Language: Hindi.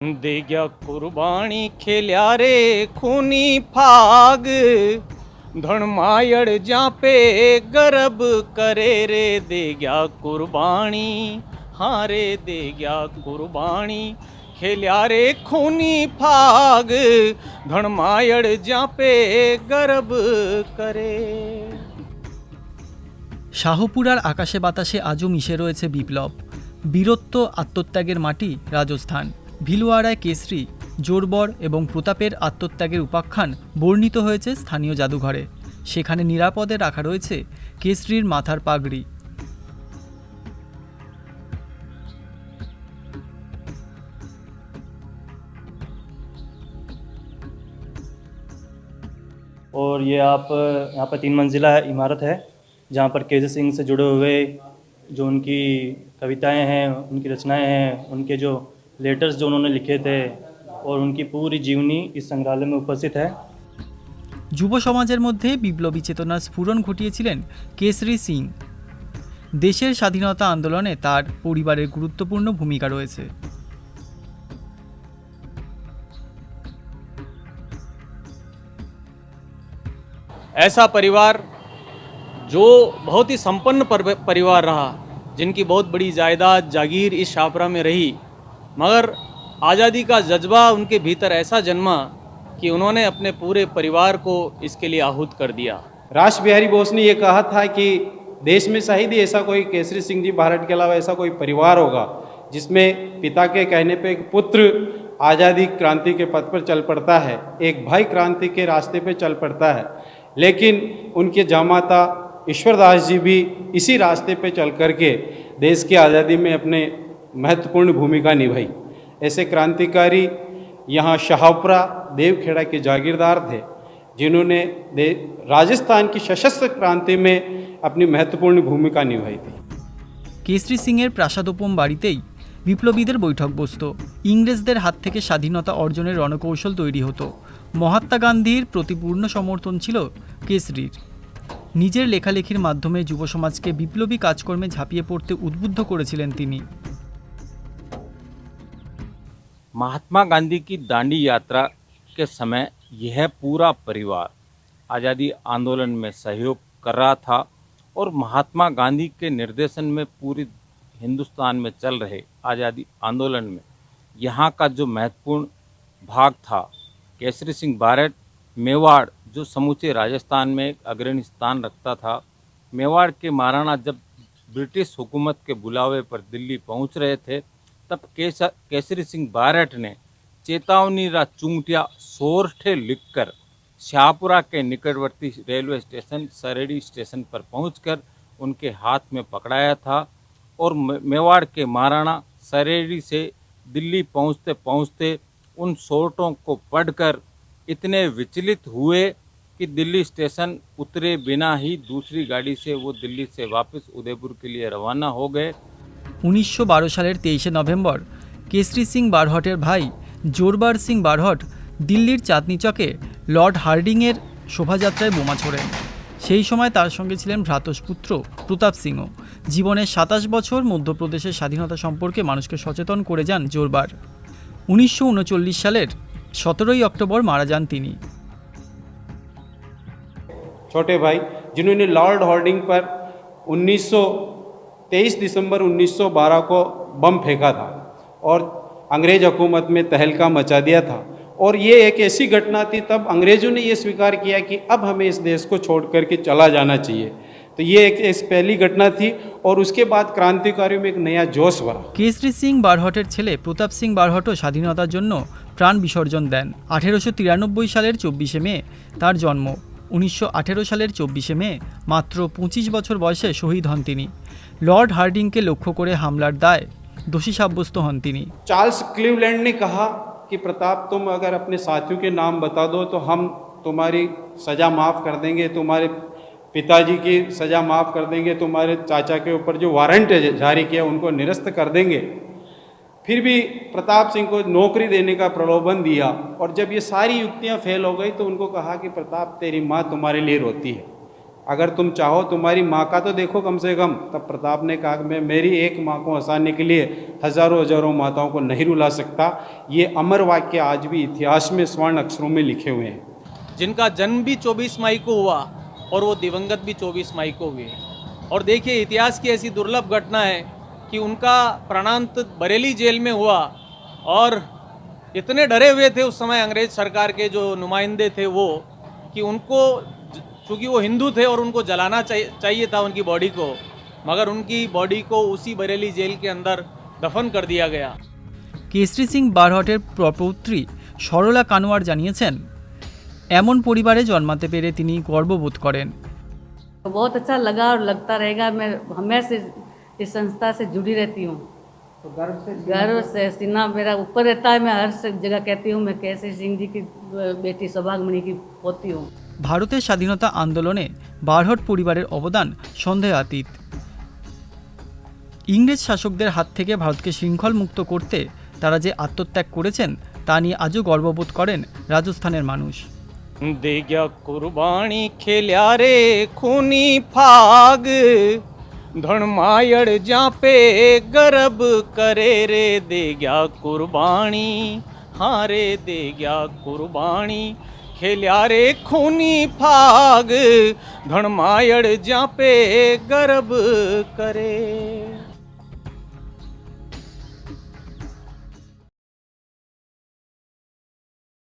दे गया कुर्बानी खेल्या रे खूनी फाग धनमायड़ जापे गर्भ करे रे दे गया कुर्बानी हाँ रे दे गया कुर्बानी खेल्या रे खूनी फाग धनमायड़ जापे गर्भ करे। শাহপুরার আকাশে বাতাসে আজও মিশে রয়েছে বিপ্লব, বীরত্ব, আত্মত্যাগের মাটি রাজস্থান। ভিলওয়াড়ায় কেশরী, জোরবর এবং প্রতাপের আত্মত্যাগের উপাখ্যান বর্ণিত হয়েছে স্থানীয় জাদুঘরে। সেখানে নিরাপদে রাখা রয়েছে কেশরীর মাথার পাগড়ি। और ये आप यहाँ पर 3 मंजिला इमारत है जहाँ पर केसरी सिंह से जुड़े हुए जो उनकी कविताएं हैं, उनकी रचनाएं हैं, उनके जो लेटर्स जो उन्होंने लिखे थे और उनकी पूरी जीवनी इस संग्रहालय में उपस्थित है। যুব সমাজের মধ্যে বিপ্লবী চেতনার স্ফুরণ ঘটিয়েছিলেন কেশরী সিং। দেশের স্বাধীনতা আন্দোলনে তার পরিবারের গুরুত্বপূর্ণ ভূমিকা রয়েছে। ऐसा परिवार जो बहुत ही संपन्न परिवार रहा, जिनकी बहुत बड़ी जायदाद जागीर इस शाहपुरा में रही, मगर आज़ादी का जज्बा उनके भीतर ऐसा जन्मा कि उन्होंने अपने पूरे परिवार को इसके लिए आहूत कर दिया। राष्ट्र बिहारी बोस ने ये कहा था कि देश में शायद ही ऐसा कोई केसरी सिंह जी भारत के अलावा ऐसा कोई परिवार होगा जिसमें पिता के कहने पे एक पुत्र आज़ादी क्रांति के पथ पर चल पड़ता है, एक भाई क्रांति के रास्ते पे चल पड़ता है। लेकिन उनके जामाता ईश्वरदास जी भी इसी रास्ते पे चल करके देश की आज़ादी में अपने महत्वपूर्ण भूमिका निभाई। ऐसे क्रांतिकारी यहाँ शाहपुरा देवखेड़ा के जागीरदार थे जिन्होंने राजस्थान की सशस्त्र क्रांति में अपनी महत्वपूर्ण भूमिका निभाई थी। কেশরী সিংয়ের প্রাসাদোপম বাড়িতেই বিপ্লবীদের বৈঠক বসত। ইংরেজদের হাত থেকে স্বাধীনতা অর্জনের রণকৌশল তৈরি হতো। মহাত্মা গান্ধীর প্রতি পূর্ণ সমর্থন ছিল কেশরীর। নিজের লেখালেখির মাধ্যমে যুব সমাজকে বিপ্লবী কাজকর্মে ঝাঁপিয়ে পড়তে উদ্বুদ্ধ করেছিলেন তিনি। महात्मा गांधी की दांडी यात्रा के समय यह पूरा परिवार आज़ादी आंदोलन में सहयोग कर रहा था और महात्मा गांधी के निर्देशन में पूरी हिंदुस्तान में चल रहे आज़ादी आंदोलन में यहाँ का जो महत्वपूर्ण भाग था, केसरी सिंह भारत मेवाड़ जो समूचे राजस्थान में एक अग्रणी स्थान रखता था। मेवाड़ के महाराणा जब ब्रिटिश हुकूमत के बुलावे पर दिल्ली पहुँच रहे थे तब केसरी सिंह भारत ने चेतावनी रा चुंगटिया सोरठे लिखकर शाहपुरा के निकटवर्ती रेलवे स्टेशन सरेडी स्टेशन पर पहुंचकर उनके हाथ में पकड़ाया था और मेवाड़ के महाराणा सरेडी से दिल्ली पहुंचते पहुंचते उन सोरठों को पढ़कर इतने विचलित हुए कि दिल्ली स्टेशन उतरे बिना ही दूसरी गाड़ी से वो दिल्ली से वापस उदयपुर के लिए रवाना हो गए। 1912 সালের 23শে নভেম্বর কেশরী সিং বারহটের ভাই জোরবার সিং বারহট দিল্লির চাঁদনি চকে লর্ড হার্ডিংয়ের শোভাযাত্রায় বোমা ছোড়েন। সেই সময় তার সঙ্গে ছিলেন ভ্রাতুষ্পুত্র প্রতাপ সিংও। জীবনের 27 বছর মধ্যপ্রদেশের স্বাধীনতা সম্পর্কে মানুষকে সচেতন করে যান জোরবার। 1939 সালের 17 অক্টোবর মারা যান তিনি। छोटे भाई जिन्होंने लॉर्ड हार्डिंग पर 23 दिसंबर 1912 को बम फेंका था और अंग्रेज हुकूमत में तहलका मचा दिया था। और ये एक ऐसी घटना थी, तब अंग्रेज़ों ने ये स्वीकार किया कि अब हमें इस देश को छोड़ करके चला जाना चाहिए। तो ये एक पहली घटना थी और उसके बाद क्रांतिकारियों में एक नया जोश भरा। কেশরী সিং বারহটের ছেলে প্রতাপ সিং বারহটও স্বাধীনতার জন্য প্রাণ বিসর্জন দেন। 1893 সালের 24শে মে তার জন্ম। 1918 সালের 24শে মে মাত্র 25 বছর বয়সে শহীদ হন তিনি। লর্ড হার্ডিংকে লক্ষ্য করে হামলার দায় দোষী সাব্যস্ত হন তিনি। चार्ल्स क्लीवलैंड ने कहा कि प्रताप तुम अगर अपने साथियों के नाम बता दो तो हम तुम्हारी सज़ा माफ़ कर देंगे, तुम्हारे पिताजी की सज़ा माफ़ कर देंगे, तुम्हारे चाचा के ऊपर जो वारंट जारी किया उनको निरस्त कर देंगे। फिर भी प्रताप सिंह को नौकरी देने का प्रलोभन दिया और जब ये सारी युक्तियां फेल हो गई तो उनको कहा कि प्रताप तेरी माँ तुम्हारे लिए रोती है, अगर तुम चाहो तुम्हारी माँ का तो देखो कम से कम। तब प्रताप ने कहा कि मैं मेरी एक माँ को हंसाने के लिए हजारों हजारों माताओं को नहीं रुला सकता। ये अमर वाक्य आज भी इतिहास में स्वर्ण अक्षरों में लिखे हुए हैं। जिनका जन्म भी 24 मई को हुआ और वो दिवंगत भी 24 मई को हुए। और देखिए इतिहास की ऐसी दुर्लभ घटना है कि उनका प्राणांत बरेली जेल में हुआ और इतने डरे हुए थे उस समय अंग्रेज सरकार के जो नुमाइंदे थे वो, कि उनको, चूँकि वो हिंदू थे और उनको जलाना चाहिए था उनकी बॉडी को, मगर उनकी बॉडी को उसी बरेली जेल के अंदर दफन कर दिया गया। কেশরী সিং বারহটের প্রপৌত্রী সরলা কানোয়ার জানিয়েছেন, এমন পরিবারে জন্মাতে পেরে তিনি গর্ববোধ করেন। बहुत अच्छा लगा और लगता रहेगा। मैं हमेशा इस संस्था से जुड़ी रहती हूँ, तो गर्व से सीना मेरा ऊपर रहता है। मैं हर जगह कहती हूँ मैं केसरी सिंह जी की बेटी सौभाग्यमणि की पोती हूँ। ভারতের স্বাধীনতা আন্দোলনে বারহট পরিবারের অবদান সন্দেহাতীত। ইংরেজ শাসকদের হাত থেকে ভারতকে শৃঙ্খল মুক্ত করতে তারা যে আত্মত্যাগ করেছেন তা নিয়ে আজও গর্ববোধ করেন রাজস্থানের মানুষ। दे गया कुर्बानी खेल्या रे खूनी फाग, धर्मायड़ जापे गर्भ करे रे। दे गया कुर्बानी, हाँ रे दे गया कुर्बानी खेल्या रे खूनी फाग, धर्मायड़ जापे गर्भ करे।